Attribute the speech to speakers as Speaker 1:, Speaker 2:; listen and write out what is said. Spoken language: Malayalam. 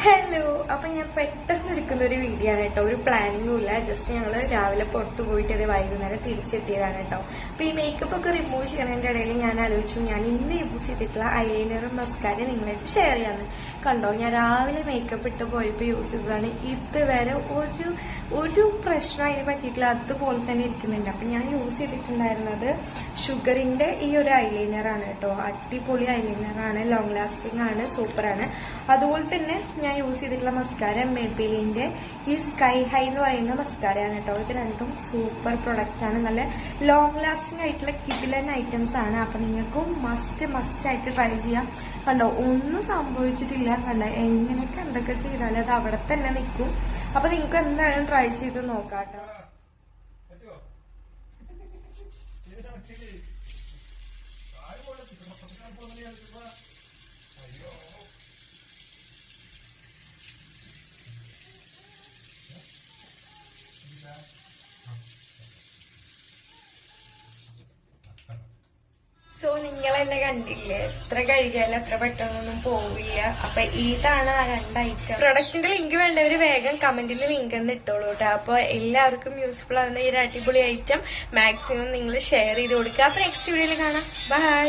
Speaker 1: ഹലോ. അപ്പൊ ഞാൻ പെട്ടെന്ന് എടുക്കുന്ന ഒരു വീഡിയോ ആണ് കേട്ടോ. ഒരു പ്ലാനിങ്ങും ഇല്ല. ജസ്റ്റ് ഞങ്ങള് രാവിലെ പുറത്തു പോയിട്ട് അത് വൈകുന്നേരം തിരിച്ചെത്തിയതാണ് കേട്ടോ. അപ്പൊ ഈ മേക്കപ്പ് ഒക്കെ റിമൂവ് ചെയ്യണതിന്റെ ഇടയിൽ ഞാൻ ആലോചിച്ചു ഞാൻ ഇന്ന് യൂസ് ചെയ്തിട്ടുള്ള ഐലൈനറും മസ്കാരയും നിങ്ങളായിട്ട് ഷെയർ ചെയ്യാന്ന്. കണ്ടോ, ഞാൻ രാവിലെ മേക്കപ്പ് ഇട്ട് പോയപ്പോൾ യൂസ് ചെയ്തതാണ്. ഇതുവരെ ഒരു പ്രശ്നം അതിന് പറ്റിയിട്ടില്ല, അതുപോലെ തന്നെ ഇരിക്കുന്നുണ്ട്. അപ്പൊ ഞാൻ യൂസ് ചെയ്തിട്ടുണ്ടായിരുന്നത് ഷുഗറിന്റെ ഈ ഒരു ഐലൈനറാണ് കേട്ടോ. അടിപൊളി ഐലൈനറാണ്, ലോങ് ലാസ്റ്റിംഗ് ആണ്, സൂപ്പറാണ്. അതുപോലെ തന്നെ ഞാൻ യൂസ് ചെയ്തിട്ടുള്ള മസ്കാര മെബിലിന്റെ ഈ സ്കൈ ഹൈ എന്ന് പറയുന്ന മസ്കാരയാണ് കേട്ടോ. ഇത് രണ്ടും സൂപ്പർ പ്രൊഡക്റ്റ് ആണ്, നല്ല ലോങ് ലാസ്റ്റിംഗ് ആയിട്ടുള്ള കിഡിലൻ ഐറ്റംസ് ആണ്. അപ്പൊ നിങ്ങൾക്കും മസ്റ്റ് ആയിട്ട് ട്രൈ ചെയ്യാം. കണ്ടോ, ഒന്നും സംഭവിച്ചിട്ടില്ല. കണ്ടോ, എങ്ങനെയൊക്കെ എന്തൊക്കെ ചെയ്താലും അത് അവിടെ തന്നെ നിൽക്കും. അപ്പൊ നിങ്ങൾക്ക് എന്തായാലും ട്രൈ ചെയ്ത് നോക്കാട്ടോ. സോ നിങ്ങളെന്നെ കണ്ടില്ലേ, എത്ര കഴുകിയാലും അത്ര പെട്ടെന്നൊന്നും പോവില്ല. അപ്പൊ ഇതാണ് ആ 2 ഐറ്റം. പ്രൊഡക്റ്റിന്റെ ലിങ്ക് വേണ്ടവര് വേഗം കമന്റിൽ ലിങ്ക് എന്ന് ഇട്ടോളൂ കേട്ടോ. അപ്പൊ എല്ലാവർക്കും യൂസ്ഫുൾ ആവുന്ന ഈ ഒരു അടിപൊളി ഐറ്റം മാക്സിമം നിങ്ങൾ ഷെയർ ചെയ്ത് കൊടുക്കുക. അപ്പൊ നെക്സ്റ്റ് വീഡിയോയിൽ കാണാം. ബൈ.